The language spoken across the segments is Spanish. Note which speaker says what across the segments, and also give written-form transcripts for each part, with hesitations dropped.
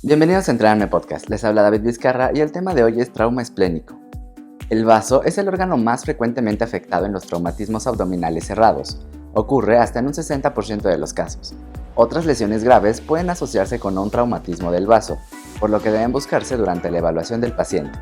Speaker 1: Bienvenidos a Entrenarme Podcast, les habla David Vizcarra y el tema de hoy es trauma esplénico. El vaso es el órgano más frecuentemente afectado en los traumatismos abdominales cerrados. Ocurre hasta en un 60% de los casos. Otras lesiones graves pueden asociarse con un traumatismo del vaso, por lo que deben buscarse durante la evaluación del paciente.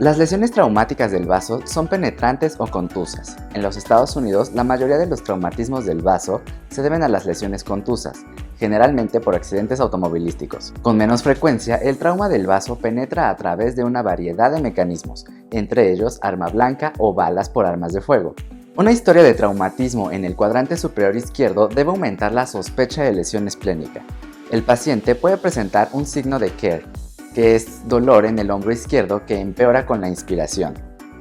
Speaker 1: Las lesiones traumáticas del vaso son penetrantes o contusas. En los Estados Unidos, la mayoría de los traumatismos del vaso se deben a las lesiones contusas, generalmente por accidentes automovilísticos. Con menos frecuencia, el trauma del vaso penetra a través de una variedad de mecanismos, entre ellos arma blanca o balas por armas de fuego. Una historia de traumatismo en el cuadrante superior izquierdo debe aumentar la sospecha de lesión esplénica. El paciente puede presentar un signo de Kerr, que es dolor en el hombro izquierdo que empeora con la inspiración.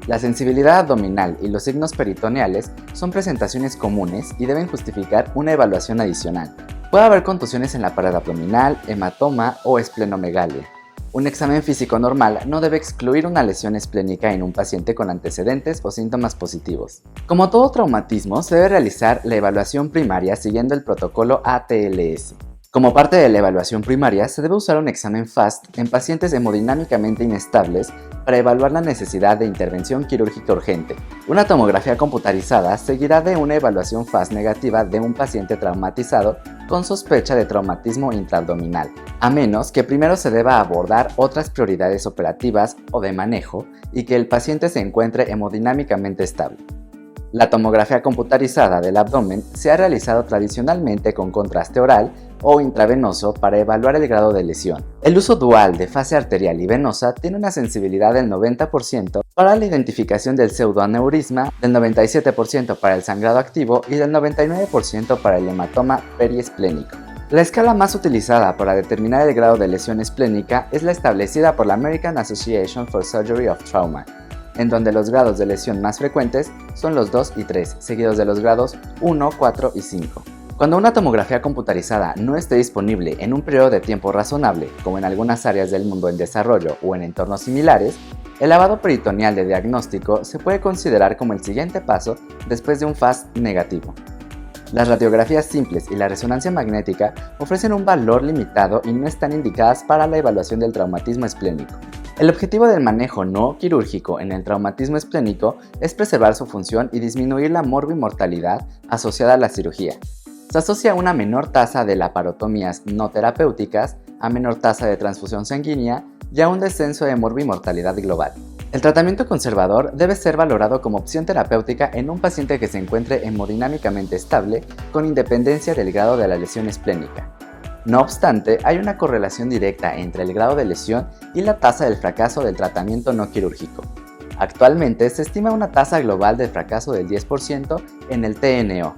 Speaker 1: La sensibilidad abdominal y los signos peritoneales son presentaciones comunes y deben justificar una evaluación adicional. Puede haber contusiones en la pared abdominal, hematoma o esplenomegalia. Un examen físico normal no debe excluir una lesión esplénica en un paciente con antecedentes o síntomas positivos. Como todo traumatismo, se debe realizar la evaluación primaria siguiendo el protocolo ATLS. Como parte de la evaluación primaria, se debe usar un examen FAST en pacientes hemodinámicamente inestables para evaluar la necesidad de intervención quirúrgica urgente. Una tomografía computarizada seguirá de una evaluación FAST negativa de un paciente traumatizado con sospecha de traumatismo intraabdominal, a menos que primero se deba abordar otras prioridades operativas o de manejo y que el paciente se encuentre hemodinámicamente estable. La tomografía computarizada del abdomen se ha realizado tradicionalmente con contraste oral o intravenoso para evaluar el grado de lesión. El uso dual de fase arterial y venosa tiene una sensibilidad del 90% para la identificación del pseudoaneurisma, del 97% para el sangrado activo y del 99% para el hematoma periesplénico. La escala más utilizada para determinar el grado de lesión esplénica es la establecida por la American Association for Surgery of Trauma, en donde los grados de lesión más frecuentes son los 2 y 3, seguidos de los grados 1, 4 y 5. Cuando una tomografía computarizada no esté disponible en un periodo de tiempo razonable, como en algunas áreas del mundo en desarrollo o en entornos similares, el lavado peritoneal de diagnóstico se puede considerar como el siguiente paso después de un FAST negativo. Las radiografías simples y la resonancia magnética ofrecen un valor limitado y no están indicadas para la evaluación del traumatismo esplénico. El objetivo del manejo no quirúrgico en el traumatismo esplénico es preservar su función y disminuir la morbimortalidad asociada a la cirugía. Se asocia a una menor tasa de laparotomías no terapéuticas, a menor tasa de transfusión sanguínea y a un descenso de morbimortalidad global. El tratamiento conservador debe ser valorado como opción terapéutica en un paciente que se encuentre hemodinámicamente estable con independencia del grado de la lesión esplénica. No obstante, hay una correlación directa entre el grado de lesión y la tasa del fracaso del tratamiento no quirúrgico. Actualmente se estima una tasa global de fracaso del 10% en el TNO.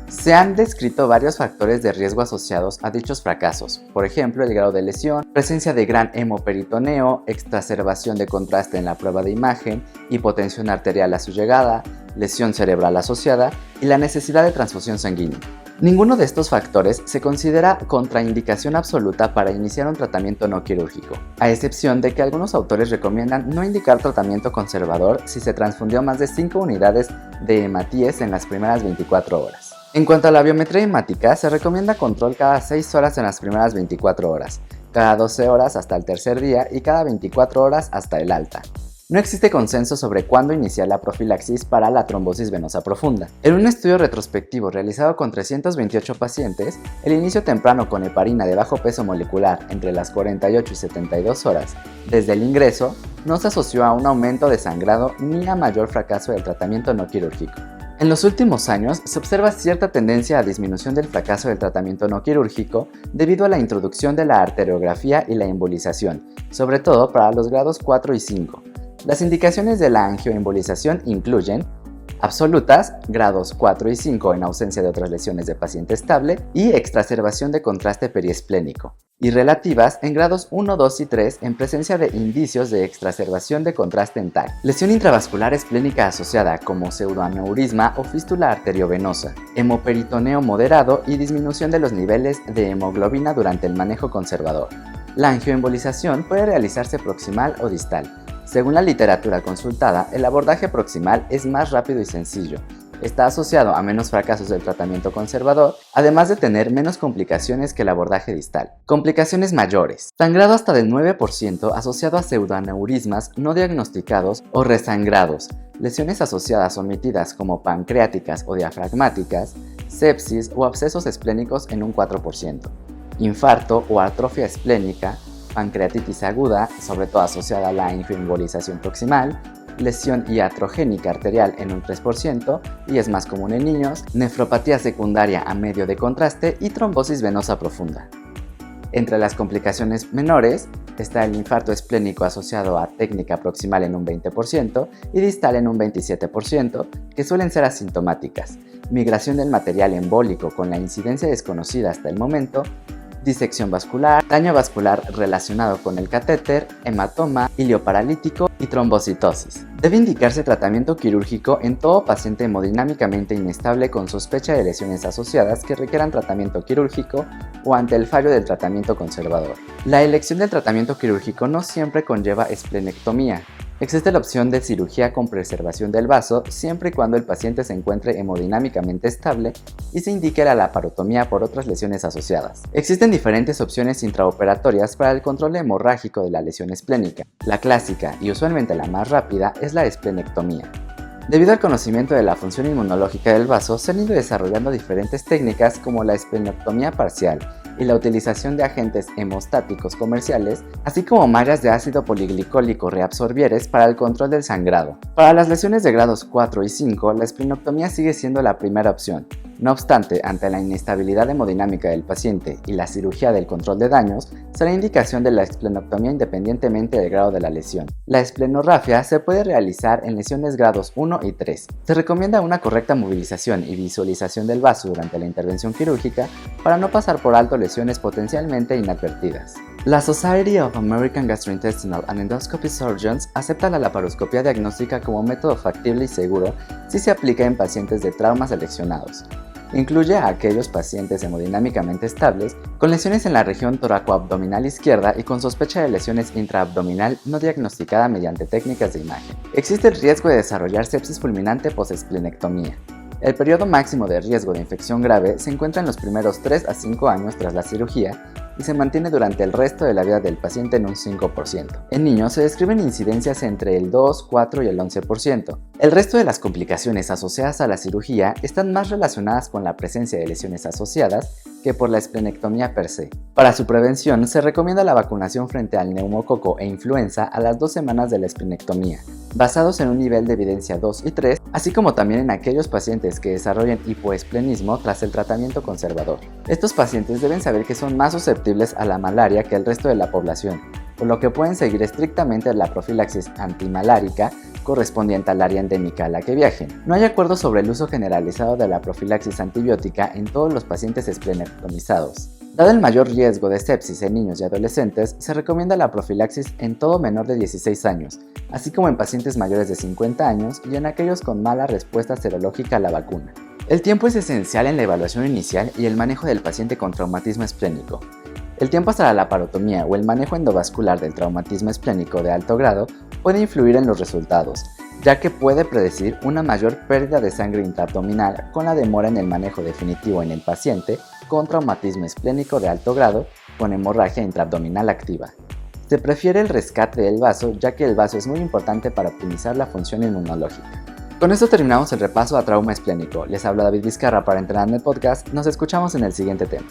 Speaker 1: Se han descrito varios factores de riesgo asociados a dichos fracasos, por ejemplo el grado de lesión, presencia de gran hemoperitoneo, exacerbación de contraste en la prueba de imagen, hipotensión arterial a su llegada, lesión cerebral asociada y la necesidad de transfusión sanguínea. Ninguno de estos factores se considera contraindicación absoluta para iniciar un tratamiento no quirúrgico, a excepción de que algunos autores recomiendan no indicar tratamiento conservador si se transfundió más de 5 unidades de hematíes en las primeras 24 horas. En cuanto a la biometría hemática, se recomienda control cada 6 horas en las primeras 24 horas, cada 12 horas hasta el tercer día y cada 24 horas hasta el alta. No existe consenso sobre cuándo iniciar la profilaxis para la trombosis venosa profunda. En un estudio retrospectivo realizado con 328 pacientes, el inicio temprano con heparina de bajo peso molecular entre las 48 y 72 horas desde el ingreso no se asoció a un aumento de sangrado ni a mayor fracaso del tratamiento no quirúrgico. En los últimos años se observa cierta tendencia a disminución del fracaso del tratamiento no quirúrgico debido a la introducción de la arteriografía y la embolización, sobre todo para los grados 4 y 5. Las indicaciones de la angioembolización incluyen absolutas, grados 4 y 5 en ausencia de otras lesiones de paciente estable y exacerbación de contraste periesplénico, y relativas en grados 1, 2 y 3 en presencia de indicios de exacerbación de contraste en TAC, lesión intravascular esplénica asociada como pseudoaneurisma o fístula arteriovenosa, hemoperitoneo moderado y disminución de los niveles de hemoglobina durante el manejo conservador. La angioembolización puede realizarse proximal o distal. Según la literatura consultada, el abordaje proximal es más rápido y sencillo, Está asociado a menos fracasos del tratamiento conservador, además de tener menos complicaciones que el abordaje distal. Complicaciones mayores. Sangrado hasta del 9% asociado a pseudoaneurismas no diagnosticados o resangrados, lesiones asociadas o omitidas como pancreáticas o diafragmáticas, sepsis o abscesos esplénicos en un 4%. Infarto o atrofia esplénica, pancreatitis aguda, sobre todo asociada a la infoembolización proximal, lesión iatrogénica arterial en un 3% y es más común en niños, nefropatía secundaria a medio de contraste y trombosis venosa profunda. Entre las complicaciones menores está el infarto esplénico asociado a técnica proximal en un 20% y distal en un 27%, que suelen ser asintomáticas, migración del material embólico con la incidencia desconocida hasta el momento, disección vascular, daño vascular relacionado con el catéter, hematoma, ilioparalítico y trombocitosis. Debe indicarse tratamiento quirúrgico en todo paciente hemodinámicamente inestable con sospecha de lesiones asociadas que requieran tratamiento quirúrgico o ante el fallo del tratamiento conservador. La elección del tratamiento quirúrgico no siempre conlleva esplenectomía. Existe la opción de cirugía con preservación del vaso siempre y cuando el paciente se encuentre hemodinámicamente estable y se indique la laparotomía por otras lesiones asociadas. Existen diferentes opciones intraoperatorias para el control hemorrágico de la lesión esplénica. La clásica y usualmente la más rápida es la esplenectomía. Debido al conocimiento de la función inmunológica del vaso, se han ido desarrollando diferentes técnicas como la esplenectomía parcial y la utilización de agentes hemostáticos comerciales, así como mallas de ácido poliglicólico reabsorbieres para el control del sangrado. Para las lesiones de grados 4 y 5, la esplenectomía sigue siendo la primera opción. No obstante, ante la inestabilidad hemodinámica del paciente y la cirugía del control de daños, será indicación de la esplenectomía independientemente del grado de la lesión. La esplenorrafia se puede realizar en lesiones grados 1 y 3. Se recomienda una correcta movilización y visualización del vaso durante la intervención quirúrgica para no pasar por alto lesiones potencialmente inadvertidas. La Society of American Gastrointestinal and Endoscopy Surgeons acepta la laparoscopia diagnóstica como método factible y seguro si se aplica en pacientes de traumas seleccionados. Incluye a aquellos pacientes hemodinámicamente estables con lesiones en la región toracoabdominal izquierda y con sospecha de lesiones intraabdominal no diagnosticada mediante técnicas de imagen. Existe el riesgo de desarrollar sepsis fulminante post-esplenectomía. El periodo máximo de riesgo de infección grave se encuentra en los primeros 3 a 5 años tras la cirugía y se mantiene durante el resto de la vida del paciente en un 5%. En niños se describen incidencias entre el 2, 4 y el 11%. El resto de las complicaciones asociadas a la cirugía están más relacionadas con la presencia de lesiones asociadas que por la esplenectomía per se. Para su prevención se recomienda la vacunación frente al neumococo e influenza a las 2 semanas de la esplenectomía, basados en un nivel de evidencia 2 y 3, así como también en aquellos pacientes que desarrollen hipoesplenismo tras el tratamiento conservador. Estos pacientes deben saber que son más susceptibles a la malaria que el resto de la población, por lo que pueden seguir estrictamente la profilaxis antimalárica correspondiente al área endémica a la que viajen. No hay acuerdo sobre el uso generalizado de la profilaxis antibiótica en todos los pacientes esplenectomizados. Dado el mayor riesgo de sepsis en niños y adolescentes, se recomienda la profilaxis en todo menor de 16 años, así como en pacientes mayores de 50 años y en aquellos con mala respuesta serológica a la vacuna. El tiempo es esencial en la evaluación inicial y el manejo del paciente con traumatismo esplénico. El tiempo hasta la laparotomía o el manejo endovascular del traumatismo esplénico de alto grado puede influir en los resultados, ya que puede predecir una mayor pérdida de sangre intraabdominal con la demora en el manejo definitivo en el paciente con traumatismo esplénico de alto grado con hemorragia intraabdominal activa. Se prefiere el rescate del vaso, ya que el vaso es muy importante para optimizar la función inmunológica. Con esto terminamos el repaso a trauma esplénico. Les habla David Vizcarra para Entrenando el Podcast. Nos escuchamos en el siguiente tema.